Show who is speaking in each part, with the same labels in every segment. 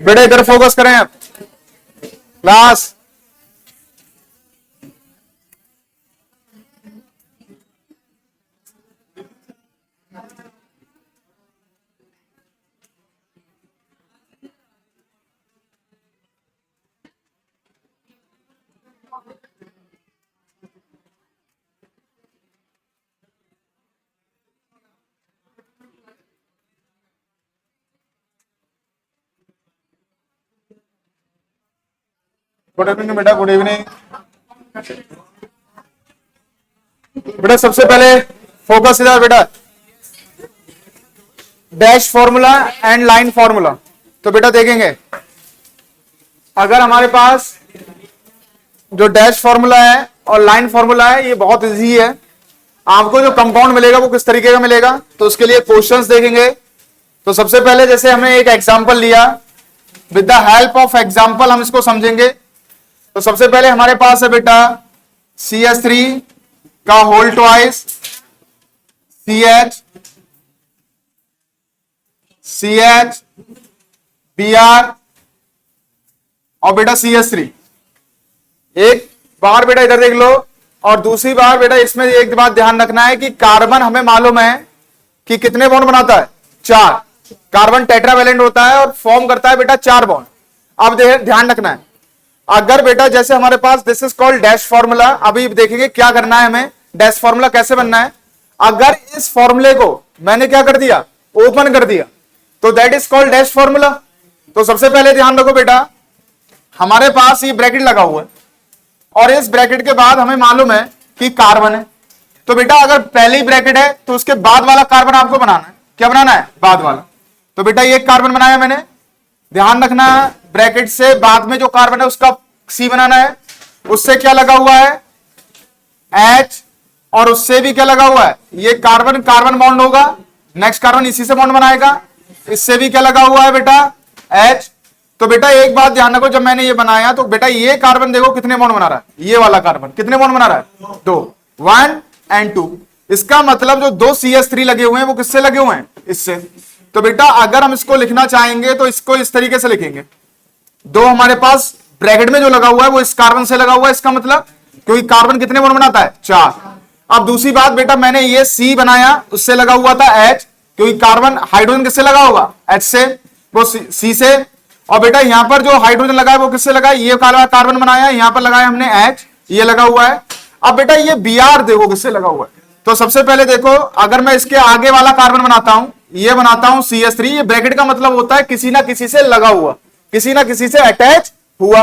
Speaker 1: बेटा इधर फोकस करें आप क्लास। गुड इवनिंग बेटा, गुड इवनिंग बेटा। सबसे पहले फोकस इधर बेटा, dash formula and line formula. तो बेटा देखेंगे, अगर हमारे पास जो डैश फॉर्मूला है और लाइन फॉर्मूला है, ये बहुत इजी है। आपको जो कंपाउंड मिलेगा वो किस तरीके का मिलेगा, तो उसके लिए क्वेश्चंस देखेंगे। तो सबसे पहले जैसे हमने एक एग्जांपल लिया, with the help of example हम इसको समझेंगे। तो सबसे पहले हमारे पास है बेटा CH3 का होल ट्वाइस CH Br और बेटा CH3। एक बार बेटा इधर देख लो, और दूसरी बार बेटा इसमें एक बात ध्यान रखना है कि कार्बन हमें मालूम है कि कितने बॉन्ड बनाता है, 4। कार्बन टेट्रावैलेंट होता है और फॉर्म करता है बेटा 4 बॉन्ड। अब ध्यान रखना है, अगर बेटा जैसे हमारे पास this is called dash formula. अभी देखेंगे क्या करना है हमें, डैश फॉर्मूला कैसे बनना है। अगर इस फॉर्मूले को मैंने क्या कर दिया, ओपन कर दिया, तो that is called dash formula. तो सबसे पहले ध्यान रखो बेटा, हमारे पास ये ब्रैकेट लगा हुआ है और इस ब्रैकेट के बाद हमें मालूम है कि कार्बन है। तो बेटा अगर पहली ब्रैकेट है तो उसके बाद वाला कार्बन आपको बनाना है। क्या बनाना है, बाद वाला। तो बेटा ये कार्बन बनाया मैंने, ध्यान रखना ब्रैकेट से बाद में जो कार्बन है उसका सी बनाना है। उससे क्या लगा हुआ है, H, और उससे भी क्या लगा हुआ है, ये कार्बन कार्बन बॉन्ड होगा, नेक्स्ट कार्बन इसी से बॉन्ड बनाएगा। इससे भी क्या लगा हुआ है बेटा, H। तो बेटा एक बात ध्यान रखो, जब मैंने ये बनाया तो बेटा ये कार्बन देखो कितने बॉन्ड बना रहा है, ये वाला कार्बन कितने बॉन्ड बना रहा है, 2, 1 एंड 2। इसका मतलब जो 2 CH3 लगे हुए हैं वो किससे लगे हुए हैं, इससे। तो बेटा अगर हम इसको लिखना चाहेंगे तो इसको इस तरीके से लिखेंगे, 2 हमारे पास ब्रैकेट में जो लगा हुआ है वो इस कार्बन से लगा हुआ है, इसका मतलब क्योंकि कार्बन कितने बॉन्ड बनाता है, 4। अब दूसरी बात बेटा, मैंने ये C बनाया, उससे लगा हुआ था H, क्योंकि कार्बन हाइड्रोजन किससे लगा होगा, H से, वो C से। और बेटा यहां पर जो हाइड्रोजन लगा है वो किससे लगा है, ये कार्बन बनाया, यहां पर लगाया हमने H, ये लगा हुआ है। अब बेटा ये Br देखो किससे लगा हुआ है। तो सबसे पहले देखो, अगर मैं इसके आगे वाला कार्बन बनाता हूं, ये बनाता हूं CH3, ये ब्रैकेट का मतलब होता है किसी ना किसी से लगा हुआ, किसी ना किसी से अटैच हुआ।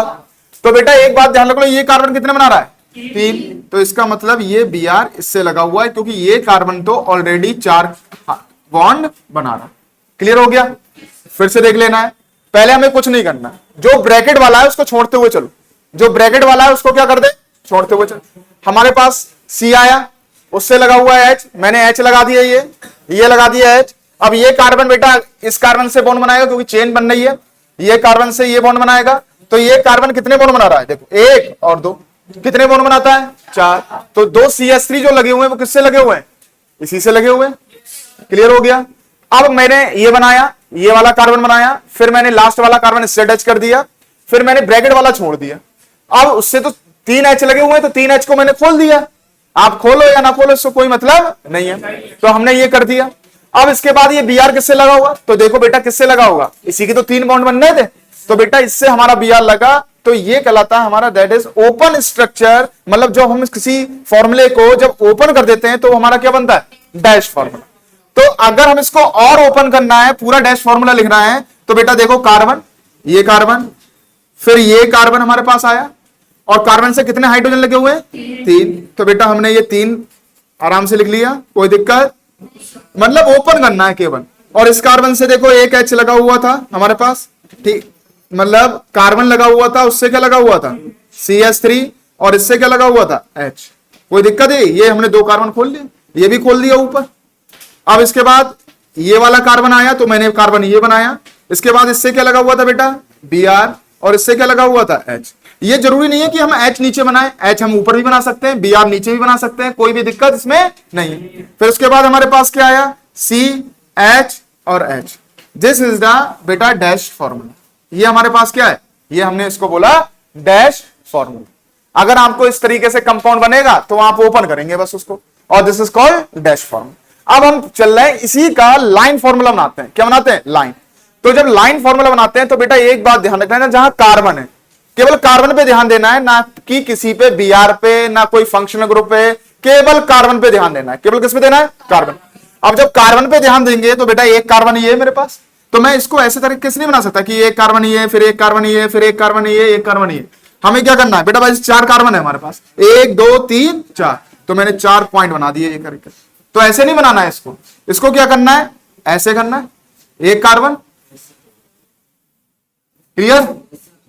Speaker 1: तो बेटा एक बात ध्यान रख लो, ये कार्बन कितने बना रहा है, 3। तो इसका मतलब ये Br इससे लगा हुआ है, क्योंकि ये कार्बन तो ऑलरेडी 4 बॉन्ड बना रहा। क्लियर हो गया। फिर से देख लेना है, पहले हमें कुछ नहीं करना, जो ब्रैकेट वाला है उसको छोड़ते हुए चलो, जो ब्रैकेट वाला है उसको क्या कर दे, छोड़ते हुए चलो। हमारे पास C आया, उससे लगा हुआ है H, मैंने H लगा दिया, ये लगा दिया H। अब ये कार्बन बेटा इस कार्बन से बॉन्ड बनाएगा क्योंकि चेन बन रही है, ये कार्बन से ये बॉन्ड बनाएगा। तो ये कार्बन कितने बॉन्ड बना रहा है, देखो 1 और 2, कितने बॉन्ड बनाता है, 4। तो 2 CH3 जो लगे हुए हैं वो किससे लगे हुए हैं, इसी से लगे हुए हैं। क्लियर हो गया। अब मैंने ये बनाया, ये वाला कार्बन बनाया, फिर मैंने लास्ट वाला कार्बन इससे अटैच कर दिया, फिर मैंने ब्रैकेट वाला छोड़ दिया। अब उससे तो 3 H लगे हुए हैं, तो 3 H को मैंने खोल दिया। आप खोलो या ना खोलो इससे कोई मतलब नहीं है, तो हमने ये कर दिया। अब इसके बाद ये Br किससे लगा हुआ, तो देखो बेटा किससे लगा होगा, इसी के तो 3 बॉन्ड बनने थे। तो बेटा इससे हमारा Br लगा, तो ये कहलाता है हमारा दैट इज ओपन स्ट्रक्चर। मतलब जो हम किसी फॉर्मूले को जब ओपन कर देते हैं तो हमारा क्या बनता है, डैश फॉर्मूला। तो अगर हम इसको और ओपन करना है, पूरा डैश फॉर्मूला लिखना है, तो बेटा देखो कार्बन, ये कार्बन, फिर ये कार्बन हमारे पास आया, और कार्बन से कितने हाइड्रोजन लगे हुए हैं, 3। तो बेटा हमने ये 3 आराम से लिख लिया, कोई दिक्कत, मतलब ओपन करना है केवल। और इस कार्बन से देखो एक H लगा हुआ था हमारे पास, ठीक, मतलब कार्बन लगा हुआ था, उससे क्या लगा हुआ था, CH3, और इससे क्या लगा हुआ था, H। कोई दिक्कत है, ये हमने 2 कार्बन खोल लिए, ये भी खोल दिया ऊपर। अब इसके बाद ये वाला कार्बन आया, तो मैंने कार्बन ये बनाया। इसके बाद इससे क्या लगा हुआ था बेटा, Br, और इससे क्या लगा हुआ था, H। ये जरूरी नहीं है कि हम H नीचे बनाएं, H हम ऊपर भी बना सकते हैं, Br नीचे भी बना सकते हैं, कोई भी दिक्कत इसमें नहीं। फिर उसके बाद हमारे पास क्या आया, C, H और H, दिस इज द बेटा डैश फॉर्मूला। ये हमारे पास क्या है, ये हमने इसको बोला डैश फॉर्मूला। अगर आपको इस तरीके से कंपाउंड बनेगा तो आप ओपन करेंगे बस उसको, और this is called dash formula. अब हम चल रहे हैं इसी का लाइन फॉर्मूला बनाते हैं। क्या बनाते हैं, लाइन। तो जब लाइन फॉर्मूला बनाते हैं तो बेटा एक बात ध्यान रखना है, जहां कार्बन है केवल कार्बन पे ध्यान देना है, ना कि किसी पे Br पे, ना कोई फंक्शनल ग्रुप पे, केवल कार्बन पे ध्यान देना है। केवल किस पे देना है, कार्बन। अब जब कार्बन पे ध्यान देंगे तो बेटा एक कार्बन ये है मेरे पास, तो मैं इसको ऐसे तरीके से नहीं बना सकता कि एक कार्बन ये, फिर एक कार्बन ये, फिर एक कार्बन ये, एक कार्बन ये। हमें क्या करना है बेटा, भाई 4 कार्बन है हमारे पास, 1 2 3 4, तो मैंने 4 पॉइंट बना दिए एक करके। तो ऐसे नहीं बनाना है इसको, इसको क्या करना है, ऐसे करना है, एक कार्बन, क्लियर,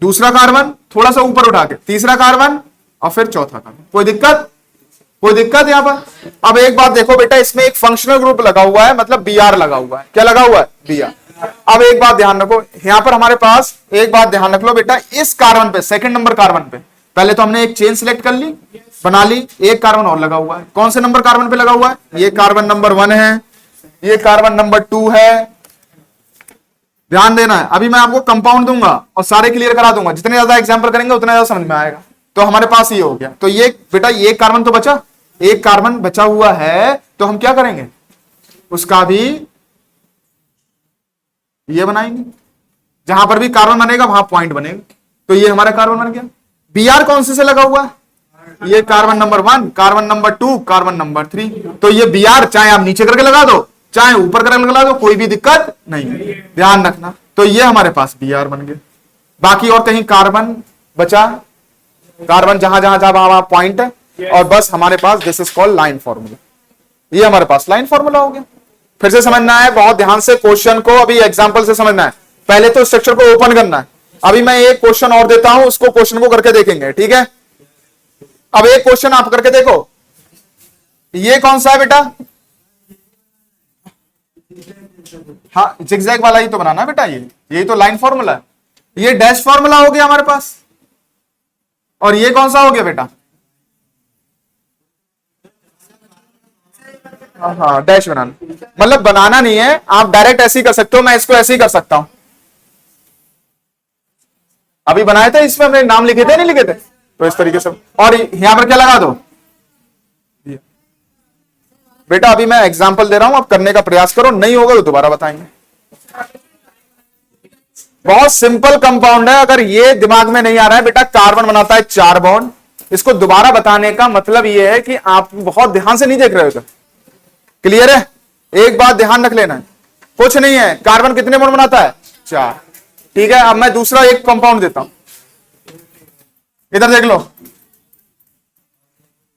Speaker 1: दूसरा कार्बन थोड़ा सा ऊपर उठा के, तीसरा कार्बन, और फिर चौथा कार्बन। कोई दिक्कत, कोई दिक्कत यहां पर। अब एक बात देखो बेटा, इसमें एक फंक्शनल ग्रुप लगा हुआ है, मतलब Br लगा हुआ है। क्या लगा हुआ है, Br। अब एक बात ध्यान रखो, यहां पर हमारे पास एक बात ध्यान रख लो बेटा, इस कार्बन पे, सेकंड नंबर कार्बन पे, पहले तो हमने एक चेन सिलेक्ट कर ली, बना ली, एक कार्बन और लगा हुआ है। कौन से नंबर कार्बन पे लगा हुआ है, ये कार्बन नंबर 1 है, ये कार्बन नंबर 2 है। ध्यान देना है, अभी मैं आपको कंपाउंड दूंगा और सारे क्लियर करा दूंगा, जितने ज्यादा एग्जांपल करेंगे उतना ज्यादा समझ में आएगा। तो हमारे पास ये हो गया, तो ये बेटा ये कार्बन तो बचा, एक कार्बन बचा हुआ है, तो हम क्या करेंगे, उसका भी ये बनाएंगे, जहां पर भी कार्बन बनेगा वहां पॉइंट बनेगा। तो ये हमारा कार्बन बन गया। Br कौन से लगा हुआ है, ये carbon number 1, carbon number 2, carbon number 3। तो ये Br चाहे आप नीचे करके लगा दो, चाहे ऊपर करके लगा दो, कोई भी दिक्कत नहीं, ध्यान रखना। तो ये हमारे पास Br बन गया। बाकी और कहीं कार्बन बचा, कार्बन जहां जहां जहां वहां पॉइंट है, और बस हमारे पास this is called line formula. ये हमारे पास लाइन फॉर्मूला हो गया। फिर से समझना है बहुत ध्यान से क्वेश्चन को, अभी एग्जांपल से समझना है। पहले तो स्ट्रक्चर को ओपन करना है। अभी मैं एक क्वेश्चन और देता हूं, उसको क्वेश्चन को करके देखेंगे, ठीक है। अब एक क्वेश्चन आप करके देखो, ये कौन सा है बेटा, हाँ जिगजैग वाला ही तो बनाना है बेटा, यही तो लाइन फॉर्मूला है। ये डैश फॉर्मूला हो गया हमारे पास, और ये कौन सा हो गया बेटा, हाँ डैश बनाना, मतलब बनाना नहीं है, आप डायरेक्ट ऐसे ही कर सकते हो, मैं इसको ऐसे ही कर सकता हूं। अभी बनाए थे, इसमें हमने नाम लिखे थे नहीं लिखे थे, तो इस तरीके से। और यहां पर क्या लगा दो बेटा, अभी मैं एग्जांपल दे रहा हूं, आप करने का प्रयास करो, नहीं होगा तो दोबारा बताएंगे। बहुत सिंपल कंपाउंड है, अगर ये दिमाग में नहीं आ रहा है बेटा, कार्बन बनाता है 4 बॉन्ड। इसको दोबारा बताने का मतलब ये है कि आप बहुत ध्यान से नहीं देख रहे हो। तो क्लियर है, एक बात ध्यान रख लेना है, कुछ नहीं है, कार्बन कितने बॉन्ड बनाता है, 4, ठीक है। अब मैं दूसरा एक कंपाउंड देता हूं, इधर देख लो।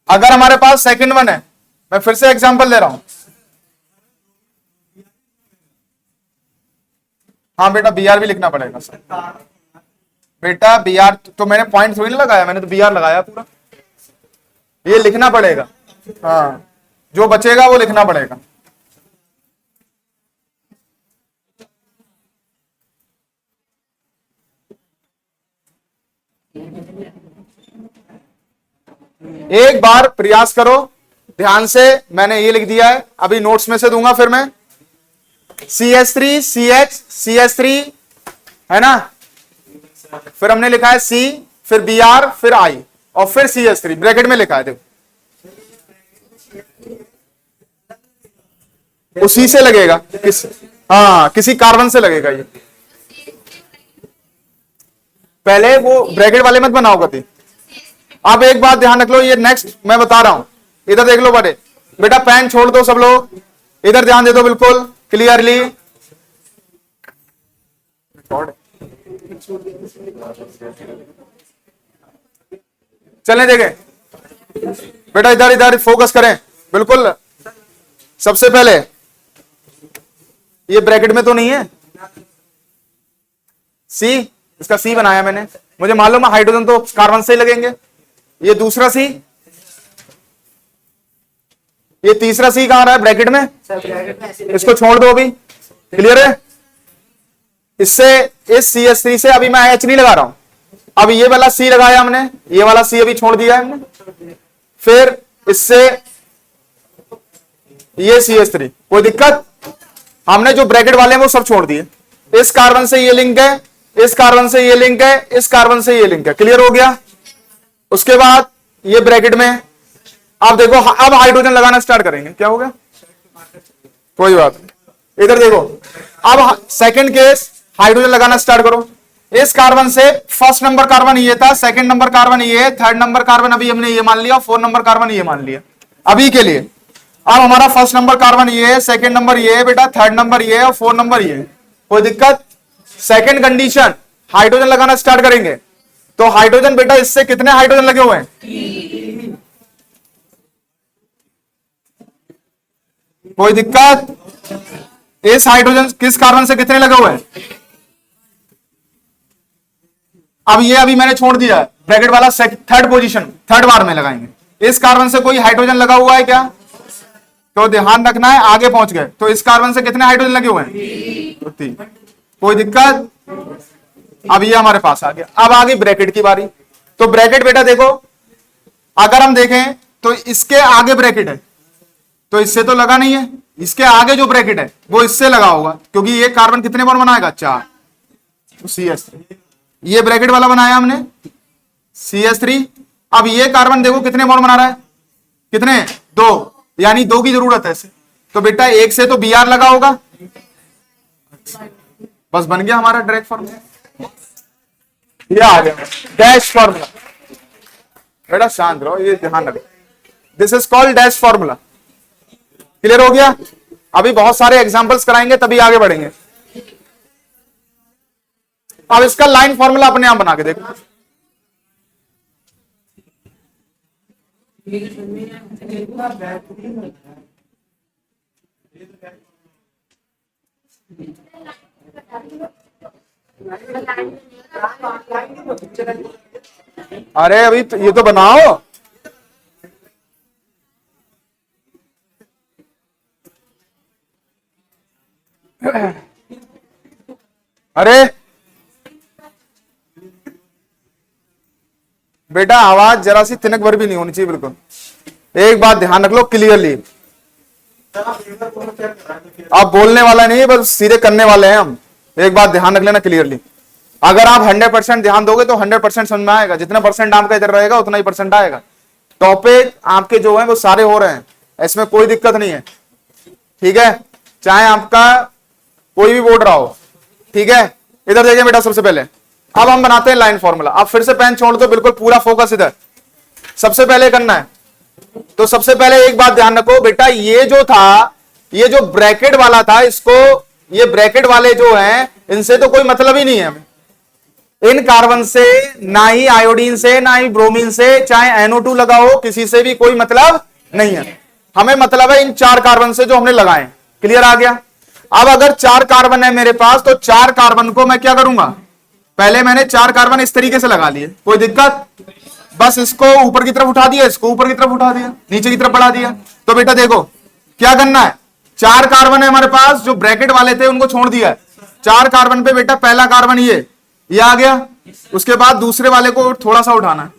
Speaker 1: अगर हमारे पास सेकंड वन है, मैं फिर से एग्जांपल दे रहा हूं, हाँ बेटा Br भी लिखना पड़ेगा सर। बेटा Br तो मैंने पॉइंट थोड़ी ना लगाया, मैंने तो Br लगाया पूरा, ये लिखना पड़ेगा, हाँ जो बचेगा वो लिखना पड़ेगा। एक बार प्रयास करो ध्यान से, मैंने ये लिख दिया है, अभी नोट्स में से दूंगा फिर मैं। CH3 CH CH3 है ना, फिर हमने लिखा है C, फिर Br, फिर I, और फिर CH3 ब्रैकेट में लिखा है, देखो उसी से लगेगा, हाँ किसी कार्बन से लगेगा। ये पहले वो ब्रैकेट वाले मत बनाओ कभी। अब एक बात ध्यान रख लो, ये नेक्स्ट मैं बता रहा हूं, इधर देख लो बड़े बेटा, पेन छोड़ दो सब लोग, इधर ध्यान दे दो बिल्कुल क्लियरली। चलने देंगे बेटा, इधर इधर फोकस करें बिल्कुल। सबसे पहले ये ब्रैकेट में तो नहीं है C, इसका C बनाया मैंने, मुझे मालूम है हाइड्रोजन तो कार्बन से ही लगेंगे। ये दूसरा C, ये तीसरा C कहां रहा है ब्रैकेट में, इसको छोड़ दो अभी, क्लियर है। इससे इस CH3 से अभी मैं H नहीं लगा रहा हूं, अब ये वाला C लगाया हमने, ये वाला C अभी छोड़ दिया है हमने, फिर इससे ये CH3, कोई दिक्कत, हमने जो ब्रैकेट वाले हैं वो सब छोड़ दिए। इस कार्बन से ये लिंक है, इस कार्बन से ये लिंक है, इस कार्बन से ये लिंक है। क्लियर हो गया? उसके बाद ये ब्रैकेट में आप देखो, अब हाइड्रोजन लगाना स्टार्ट करेंगे। क्या हो गया? कोई बात नहीं। इधर देखो, अब सेकंड केस, हाइड्रोजन लगाना स्टार्ट करो। इस कार्बन से फर्स्ट नंबर कार्बन ये था, सेकंड नंबर कार्बन ये, थर्ड नंबर कार्बन अभी हमने ये मान लिया, फोर्थ नंबर कार्बन ये मान लिया अभी के लिए। अब हमारा फर्स्ट नंबर कार्बन ये, सेकंड नंबर ये बेटा, थर्ड नंबर ये और फोर्थ नंबर ये। कोई दिक्कत? सेकंड कंडीशन, हाइड्रोजन लगाना स्टार्ट करेंगे तो हाइड्रोजन बेटा, इससे कितने हाइड्रोजन लगे हुए हैं? कोई दिक्कत? इस हाइड्रोजन किस कार्बन से कितने लगे हुए हैं? अब ये अभी मैंने छोड़ दिया ब्रैकेट वाला, थर्ड पोजीशन, थर्ड बार में लगाएंगे। इस कार्बन से कोई हाइड्रोजन लगा हुआ है क्या? तो ध्यान रखना है, आगे पहुंच गए तो इस कार्बन से कितने हाइड्रोजन लगे हुए हैं? तो 3। कोई दिक्कत? अब ये हमारे पास आ गया। अब आ गई ब्रैकेट की बारी। तो ब्रैकेट बेटा देखो, अगर हम देखें तो इसके आगे ब्रैकेट है तो इससे तो लगा नहीं है, इसके आगे जो ब्रैकेट है वो इससे लगा होगा, क्योंकि ये कार्बन कितने बॉन्ड बनाएगा? 4। तो CH3, ये ब्रैकेट वाला बनाया हमने CH3। अब ये कार्बन देखो कितने बॉन्ड बना रहा है? कितने? 2, यानी 2 की जरूरत है इसे। तो बेटा एक से तो Br लगा होगा, बस बन गया हमारा डायरेक्ट फॉर्मूला। ये आ गया डैश फॉर्मूला। बेटा शांत रहो, ये ध्यान रखो, this is called dash formula. Clear हो गया? अभी बहुत सारे एग्जांपल्स कराएंगे तभी आगे बढ़ेंगे। अब इसका लाइन फॉर्मूला अपने आप बना के देखो। अरे अभी तो ये तो बनाओ। अरे बेटा आवाज जरा सी तिनक भर भी नहीं होनी चाहिए बिल्कुल। एक बात ध्यान रख लो क्लियरली, आप बोलने वाला नहीं बस सीधे करने वाले हैं हम। एक बात ध्यान रख लेना क्लियरली, अगर आप 100% ध्यान दोगे तो 100% समझ में आएगा। जितना परसेंट आपका इधर रहेगा उतना ही परसेंट आएगा। टॉपिक आपके जो है वो सारे हो रहे हैं, इसमें कोई दिक्कत नहीं है। ठीक है, चाहे आपका कोई भी बोर्ड रहा हो। ठीक है, इधर देखिए बेटा, सबसे पहले अब हम बनाते हैं लाइन फॉर्मूला। अब फिर से पेन छोड़ दो, बिल्कुल पूरा फोकस इधर सबसे पहले करना है। तो सबसे पहले एक बात ध्यान रखो बेटा, ये जो था, ये जो ब्रैकेट वाला था, इसको, ये ब्रैकेट वाले जो हैं इनसे तो कोई मतलब ही नहीं है हमें। इन कार्बन से, ना ही आयोडीन से, ना ही ब्रोमीन से, चाहे NO2 लगाओ, किसी से भी कोई मतलब नहीं है। हमें मतलब है इन 4 कार्बन से जो हमने लगाए। क्लियर आ गया? अब अगर 4 कार्बन है मेरे पास तो 4 कार्बन को मैं क्या करूंगा? पहले मैंने 4 कार्बन इस तरीके से लगा लिए। कोई दिक्कत? बस इसको ऊपर की तरफ उठा दिया, इसको ऊपर की तरफ उठा दिया, नीचे की तरफ बढ़ा दिया। तो बेटा देखो क्या करना है, 4 कार्बन है हमारे पास, जो ब्रैकेट वाले थे उनको छोड़ दिया है। 4 कार्बन पे बेटा पहला कार्बन ये आ गया, उसके बाद दूसरे वाले को थोड़ा सा उठाना है,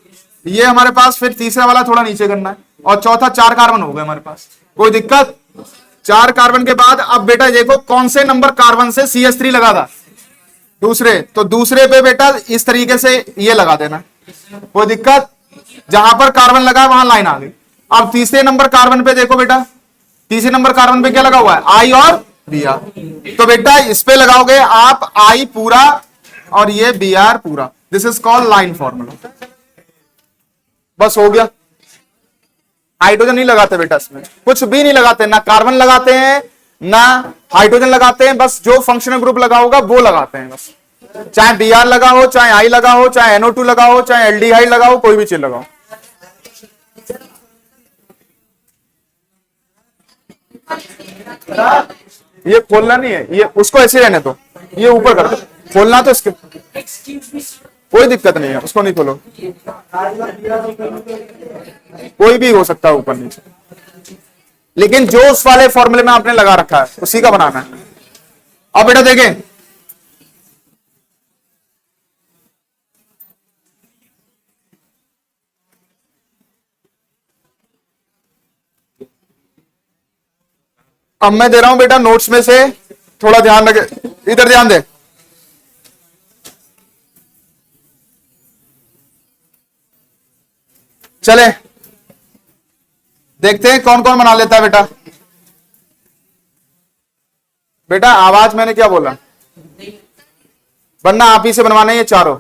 Speaker 1: ये हमारे पास, फिर तीसरा वाला थोड़ा नीचे करना है, और चौथा 4 कार्बन हो गए हमारे पास। कोई दिक्कत? 4 कार्बन के बाद अब बेटा देखो कौन से नंबर कार्बन से CH3 लगा था? दूसरे। तो दूसरे पे बेटा इस तरीके से ये लगा देना। कोई दिक्कत? जहां पर कार्बन लगा वहां लाइन आ गई। अब तीसरे नंबर कार्बन पे देखो बेटा, तीसरे नंबर कार्बन पे क्या लगा हुआ है? I और Br। तो बेटा इस पे लगाओगे आप I पूरा और ये Br पूरा। This is called line formula. बस हो गया। हाइड्रोजन नहीं लगाते बेटा, इसमें कुछ भी नहीं लगाते, ना कार्बन लगाते हैं ना हाइड्रोजन लगाते हैं, बस जो फंक्शनल ग्रुप लगा होगा वो लगाते हैं बस। चाहे Br लगा हो, चाहे I लगा हो, चाहे NO2 लगा हो, चाहे एल्डिहाइड लगा हो, कोई भी चीज लगाओ। ये खोलना नहीं है, ये उसको ऐसे रहने दो, ये ऊपर कर दो। खोलना तो इसके कोई दिक्कत नहीं है, उसको नहीं खोलो, कोई भी हो सकता है ऊपर नीचे, लेकिन जो उस वाले फॉर्मूले में आपने लगा रखा है उसी का बनाना है। अब बेटा देखें, अब मैं दे रहा हूं बेटा नोट्स में से थोड़ा ध्यान रखे, इधर ध्यान दे। चले देखते हैं कौन कौन बना लेता है बेटा। बेटा आवाज मैंने क्या बोला, वरना आप ही से बनवाना है ये चारों,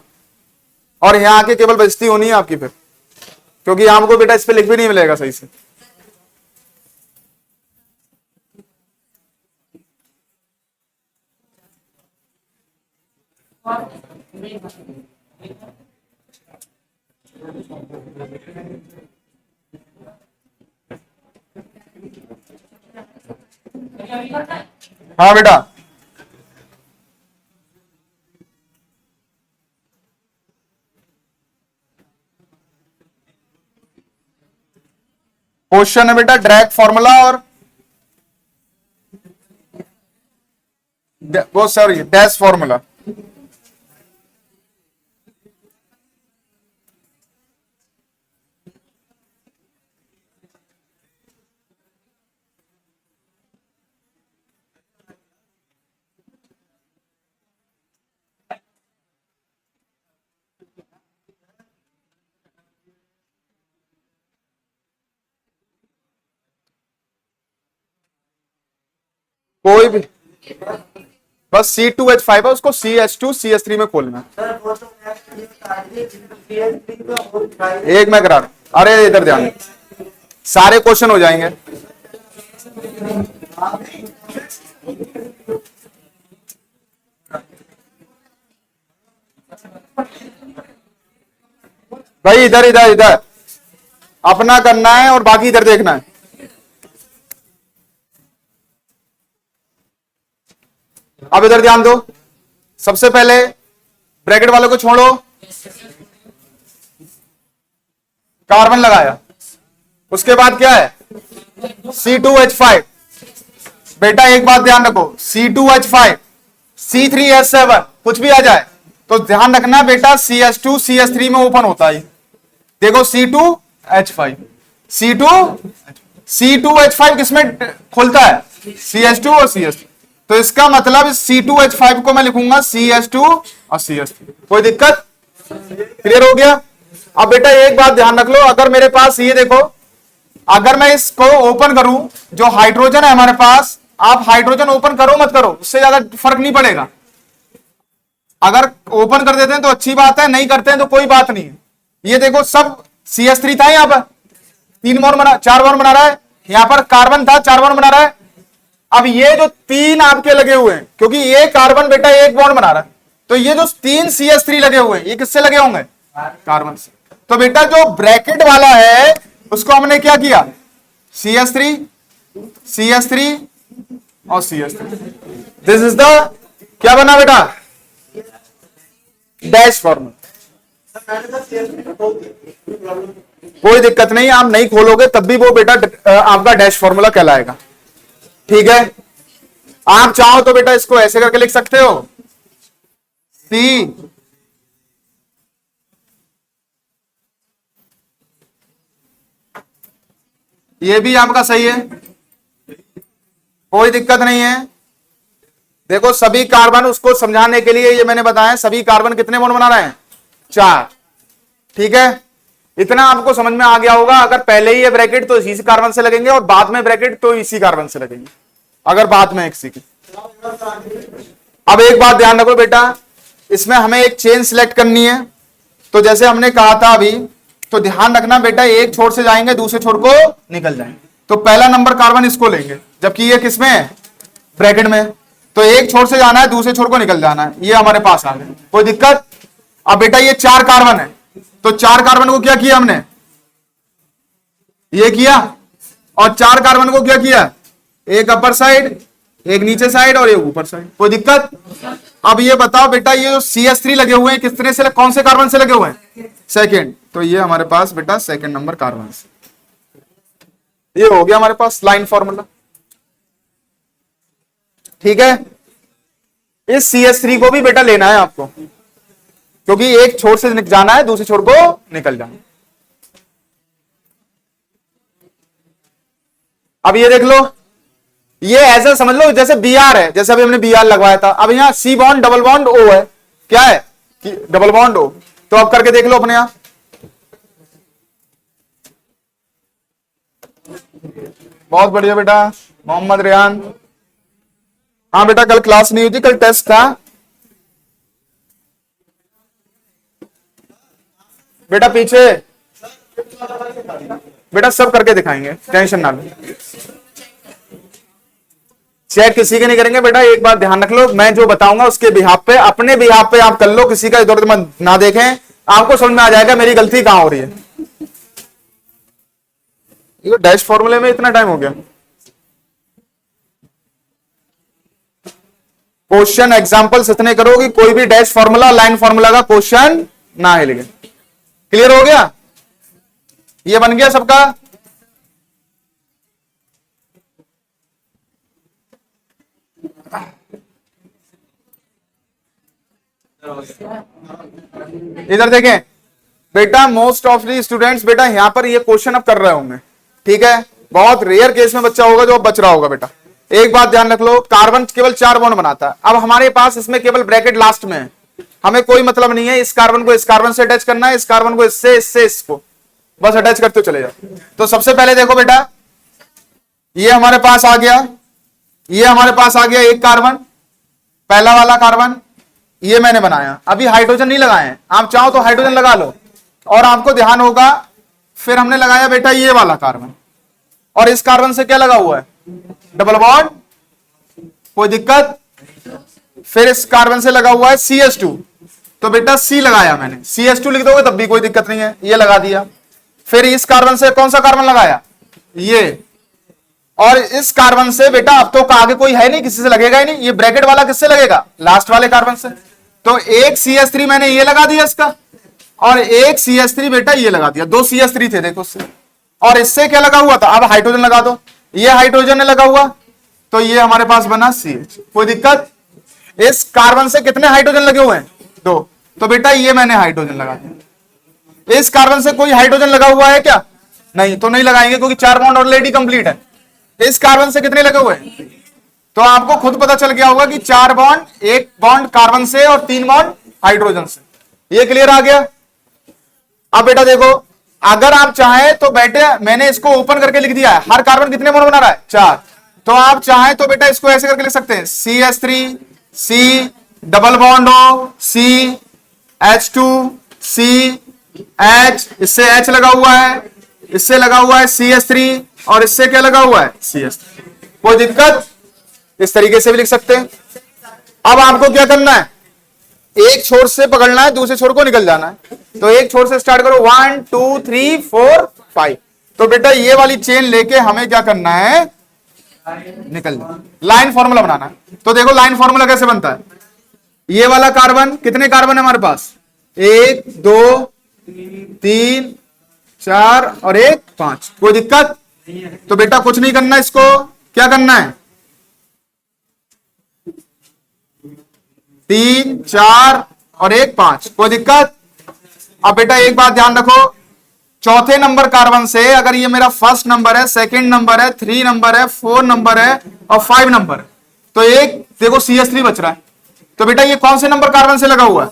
Speaker 1: और यहां आके केवल बेइज्जती होनी है आपकी फिर, क्योंकि आपको बेटा इस पे लिख भी नहीं मिलेगा सही से। हाँ बेटा, क्वेश्चन है बेटा ड्रैग फॉर्मूला और वो सॉरी डैश फॉर्मूला। कोई भी बस C2H5 है, उसको CH2CH3 में खोलना। एक मैं करा रहा हूं, अरे इधर ध्यान, सारे क्वेश्चन हो जाएंगे। भाई इधर इधर इधर अपना करना है और बाकी इधर देखना है। अब इधर ध्यान दो, सबसे पहले ब्रैकेट वालों को छोड़ो, कार्बन लगाया, उसके बाद क्या है C2H5। बेटा एक बात ध्यान रखो, C2H5 C3H7 कुछ भी आ जाए तो ध्यान रखना बेटा CH2CH3 में ओपन होता है। देखो C2H5 C2H5 किसमें खुलता है, CH2 और CH3। तो इसका मतलब C2H5 को मैं लिखूंगा CH2 और CH3। कोई दिक्कत, क्लियर हो गया। अब बेटा एक बात ध्यान रख लो, अगर मेरे पास ये देखो, अगर मैं इसको ओपन करूं, जो हाइड्रोजन है हमारे पास, आप हाइड्रोजन ओपन करो मत करो उससे ज्यादा फर्क नहीं पड़ेगा। अगर ओपन कर देते हैं तो अच्छी बात है, नहीं करते हैं तो कोई बात नहीं है। ये देखो सब CH3 था, यहां पर 4 बॉन्ड बना रहा है, यहां पर कार्बन था 4 बॉन्ड बना रहा है। अब ये जो 3 आपके लगे हुए हैं, क्योंकि ये कार्बन बेटा 1 बॉन्ड बना रहा है, तो ये जो 3 CH3 लगे हुए हैं ये किससे लगे होंगे, कार्बन से। तो बेटा जो ब्रैकेट वाला है उसको हमने क्या किया, CH3 CH3 और CH3। दिस इज द क्या बना बेटा, डैश फॉर्मूला। कोई दिक्कत नहीं, आप नहीं खोलोगे तब भी वो बेटा आपका डैश फॉर्मूला कहलाएगा, ठीक है। आप चाहो तो बेटा इसको ऐसे करके लिख सकते हो, C ये भी आपका सही है, कोई दिक्कत नहीं है। देखो सभी कार्बन, उसको समझाने के लिए ये मैंने बताया, सभी कार्बन कितने बॉन्ड बना रहे हैं, 4, ठीक है। इतना आपको समझ में आ गया होगा। अगर पहले ही ये ब्रैकेट तो इसी कार्बन से लगेंगे और बाद में ब्रैकेट तो इसी कार्बन से लगेंगे, अगर बाद में एक सी की। अब एक बात ध्यान रखो बेटा, इसमें हमें एक चेन सिलेक्ट करनी है। तो जैसे हमने कहा था अभी, तो ध्यान रखना बेटा, एक छोर से जाएंगे दूसरे छोर को निकल जाएंगे। तो पहला नंबर कार्बन इसको लेंगे, जबकि ये किसमें है, ब्रैकेट में। तो एक छोर से जाना है दूसरे छोर को निकल जाना है, ये हमारे पास आ गए, कोई दिक्कत। अब बेटा ये 4 कार्बन है, तो 4 कार्बन को क्या किया हमने, ये किया, और 4 कार्बन को क्या किया, एक अपर साइड, एक नीचे साइड और एक ऊपर साइड, कोई दिक्कत। अब ये बताओ बेटा, ये जो CH3 लगे हुए हैं कितने से, कौन से कार्बन से लगे हुए हैं, सेकेंड। तो ये हमारे पास बेटा सेकेंड नंबर कार्बन से, ये हो गया हमारे पास लाइन फॉर्मूला, ठीक है। इस CH3 को भी बेटा लेना है आपको, क्योंकि एक छोर से जाना है दूसरे छोर को निकल जाना। अब ये देख लो, ये ऐसा समझ लो जैसे बी आर है, जैसे अभी हमने बी आर लगवाया था, अब यहाँ सी बॉन्ड डबल बॉन्ड ओ है, क्या है कि डबल बॉन्ड ओ। तो अब करके देख लो अपने यहां, बहुत बढ़िया बेटा मोहम्मद रेहान। हाँ बेटा कल क्लास नहीं हुई थी, कल टेस्ट था बेटा। पीछे बेटा सब करके दिखाएंगे, टेंशन ना लो, चेक किसी के नहीं करेंगे बेटा। एक बात ध्यान रख लो, मैं जो बताऊंगा उसके बिहाफ पे, अपने बिहाफ पे आप कर लो, किसी का इधर उधर ना देखें, आपको समझ में आ जाएगा मेरी गलती कहां हो रही है। ये डैश फॉर्मूले में इतना टाइम हो गया। क्वेश्चन एग्जांपल्स इतने करो कि कोई भी डैश फॉर्मूला लाइन फॉर्मूला का क्वेश्चन ना है। लेकिन क्लियर हो गया, ये बन गया सबका। इधर देखें बेटा, मोस्ट ऑफ दी स्टूडेंट्स बेटा यहां पर ये क्वेश्चन अब कर रहे होंगे, ठीक है। बहुत रेयर केस में बच्चा होगा जो बच रहा होगा बेटा। एक बात ध्यान रख लो, कार्बन केवल 4 बॉन्ड बनाता है। अब हमारे पास इसमें केवल ब्रैकेट लास्ट में है, हमें कोई मतलब नहीं है इस कार्बन को इस कार्बन से अटैच करना है, इस कार्बन को इससे, इससे इसको, बस अटैच करते चले जाओ। तो सबसे पहले देखो बेटा, ये हमारे पास आ गया, ये हमारे पास आ गया एक कार्बन, पहला वाला कार्बन ये मैंने बनाया। अभी हाइड्रोजन नहीं लगाए हैं, आप चाहो तो हाइड्रोजन लगा लो। और आपको ध्यान होगा फिर हमने लगाया बेटा ये वाला कार्बन, और इस कार्बन से क्या लगा हुआ है, डबल बॉन्ड, कोई दिक्कत। फिर इस कार्बन से लगा हुआ है CH2, तो बेटा C लगाया मैंने, CH2 लिख दोगे तब भी कोई दिक्कत नहीं है, ये लगा दिया। फिर इस कार्बन से कौन सा कार्बन लगाया, ये, और इस कार्बन से बेटा अब तो आगे कोई है नहीं, किसी से लगेगा ही नहीं, ये ब्रैकेट वाला किससे लगेगा, लास्ट वाले कार्बन से। तो एक CH3 मैंने ये लगा दिया इसका, और एक CH3 बेटा ये लगा दिया, 2 CH3 थे देखो उससे। और इससे क्या लगा हुआ था, अब हाइड्रोजन लगा दो, ये हाइड्रोजन ने लगा हुआ, तो ये हमारे पास बना CH, कोई दिक्कत। इस कार्बन से कितने हाइड्रोजन लगे हुए हैं, 2, तो बेटा ये मैंने हाइड्रोजन लगा दिया। इस कार्बन से कोई हाइड्रोजन लगा हुआ है क्या, नहीं, तो नहीं लगाएंगे क्योंकि 4 बॉन्ड ऑलरेडी कंप्लीट है। इस कार्बन से कितने लगे हुए हैं, तो आपको खुद पता चल गया होगा कि 4 बॉन्ड, 1 बॉन्ड कार्बन से और 3 बॉन्ड हाइड्रोजन से। ये क्लियर आ गया। अब बेटा देखो, अगर आप चाहें तो बेटे मैंने इसको ओपन करके लिख दिया है, हर कार्बन कितने बॉन्ड बना रहा है, 4। तो आप चाहें तो बेटा इसको ऐसे करके लिख सकते हैं, CH3 C double bond O C H2 C H, इससे H लगा हुआ है, इससे लगा हुआ है CH3, और इससे क्या लगा हुआ है CH3, कोई दिक्कत। इस तरीके से भी लिख सकते हैं। अब आपको क्या करना है, एक छोर से पकड़ना है, दूसरे छोर को निकल जाना है। तो एक छोर से स्टार्ट करो, 1 2 3 4 5। तो बेटा ये वाली चेन लेके हमें क्या करना है, निकल जाना, लाइन फॉर्मूला बनाना है। तो देखो लाइन फॉर्मूला कैसे बनता है, ये वाला कार्बन, कितने कार्बन है हमारे पास, 1 2 3 4 और 1 5, कोई दिक्कत। तो बेटा कुछ नहीं करना, इसको क्या करना है, 3 4 और 1 5, कोई दिक्कत। अब बेटा एक बात ध्यान रखो, चौथे नंबर कार्बन से अगर ये मेरा फर्स्ट नंबर है, सेकंड नंबर है, 3 नंबर है, 4 नंबर है और 5 नंबर है, तो एक देखो CH3 बच रहा है। तो बेटा ये कौन से नंबर कार्बन से लगा हुआ है,